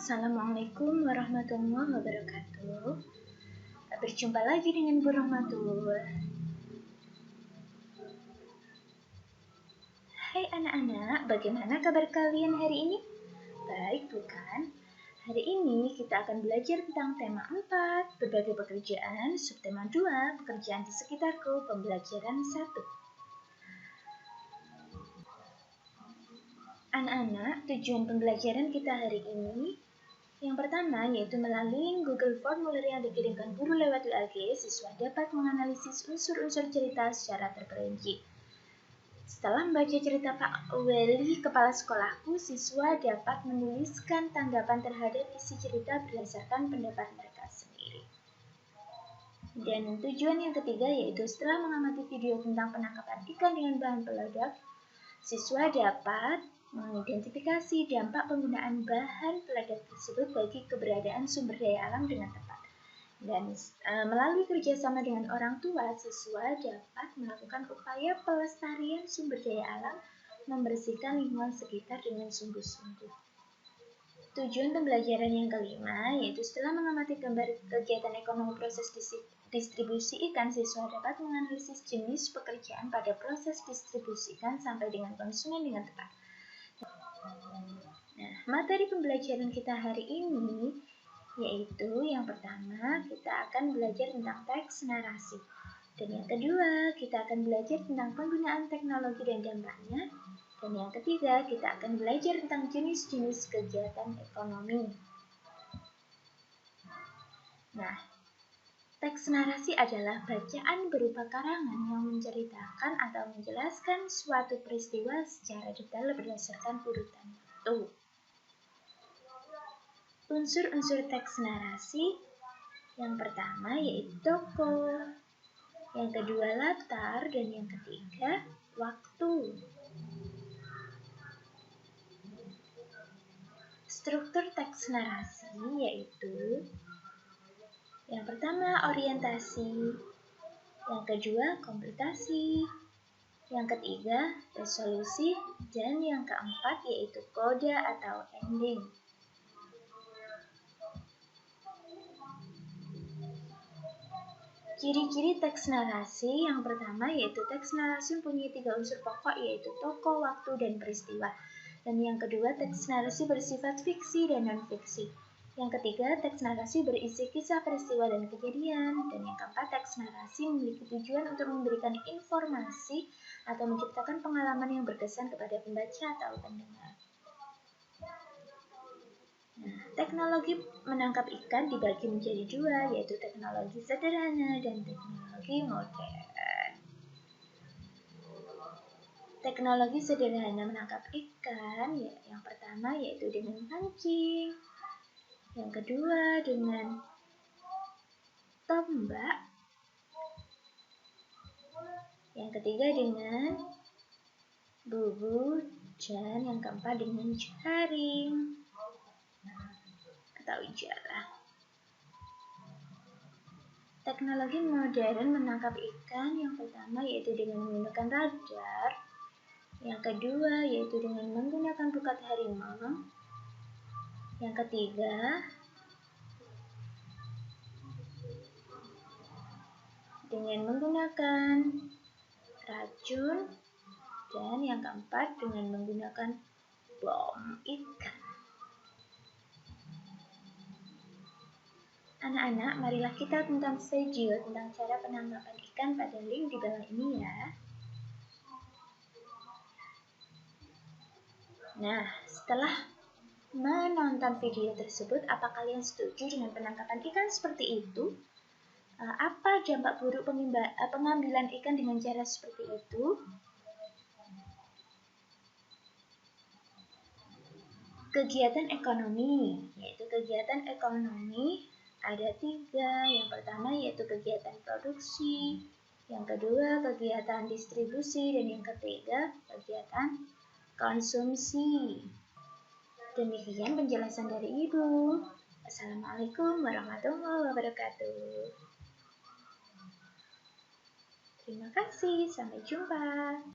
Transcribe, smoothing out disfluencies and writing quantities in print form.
Assalamualaikum warahmatullahi wabarakatuh. Berjumpa lagi dengan Bu Rahmatul. Hai anak-anak, bagaimana kabar kalian hari ini? Baik bukan? Hari ini kita akan belajar tentang tema 4, berbagai pekerjaan, subtema 2, pekerjaan di sekitarku, pembelajaran 1. Anak-anak, tujuan pembelajaran kita hari ini yang pertama yaitu melalui Google Formulir yang dikirimkan guru lewat WAG, siswa dapat menganalisis unsur-unsur cerita secara terperinci. Setelah membaca cerita Pak Weli, kepala sekolahku, siswa dapat menuliskan tanggapan terhadap isi cerita berdasarkan pendapat mereka sendiri. Dan tujuan yang ketiga yaitu setelah mengamati video tentang penangkapan ikan dengan bahan peledak, siswa dapat mengidentifikasi dampak penggunaan bahan peledak tersebut bagi keberadaan sumber daya alam dengan tepat. Dan melalui kerjasama dengan orang tua, siswa dapat melakukan upaya pelestarian sumber daya alam, membersihkan lingkungan sekitar dengan sungguh-sungguh. Tujuan pembelajaran yang kelima yaitu setelah mengamati gambar kegiatan ekonomi proses distribusi ikan, siswa dapat menganalisis jenis pekerjaan pada proses distribusi ikan sampai dengan konsumen dengan tepat. Nah, materi pembelajaran kita hari ini yaitu yang pertama kita akan belajar tentang teks narasi. Dan yang kedua kita akan belajar tentang penggunaan teknologi dan dampaknya. Dan yang ketiga kita akan belajar tentang jenis-jenis kegiatan ekonomi. Nah, teks narasi adalah bacaan berupa karangan yang menceritakan atau menjelaskan suatu peristiwa secara detail berdasarkan urutan waktu. Unsur-unsur teks narasi yang pertama yaitu tokoh, yang kedua latar, dan yang ketiga waktu. Struktur teks narasi yaitu yang pertama orientasi, yang kedua kompletasi, yang ketiga resolusi, dan yang keempat yaitu koda atau ending. Ciri-ciri teks narasi yang pertama yaitu teks narasi mempunyai 3 unsur pokok yaitu tokoh, waktu, dan peristiwa. Dan yang kedua teks narasi bersifat fiksi dan non-fiksi. Yang ketiga teks narasi berisi kisah, peristiwa, dan kejadian. Dan yang keempat teks narasi memiliki tujuan untuk memberikan informasi atau menciptakan pengalaman yang berkesan kepada pembaca atau pendengar. Nah, teknologi menangkap ikan dibagi menjadi 2, yaitu teknologi sederhana dan teknologi modern. Teknologi sederhana menangkap ikan, ya, yang pertama yaitu dengan pancing, yang kedua dengan tombak, yang ketiga dengan bubu, dan yang keempat dengan jaring atau jala. Teknologi modern menangkap ikan yang pertama yaitu dengan menggunakan radar, yang kedua yaitu dengan menggunakan pukat harimau, yang ketiga dengan menggunakan racun, dan yang keempat dengan menggunakan bom ikan. Anak-anak, marilah kita tentang video tentang cara penangkapan ikan pada link di bawah ini ya. Nah, setelah menonton video tersebut, apa kalian setuju dengan penangkapan ikan seperti itu? Apa dampak buruk pengambilan ikan dengan cara seperti itu? Kegiatan ekonomi, yaitu kegiatan ekonomi ada 3. Yang pertama yaitu kegiatan produksi, yang kedua kegiatan distribusi, dan yang ketiga kegiatan konsumsi. Demikian penjelasan dari Ibu. Assalamualaikum warahmatullahi wabarakatuh. Terima kasih, sampai jumpa.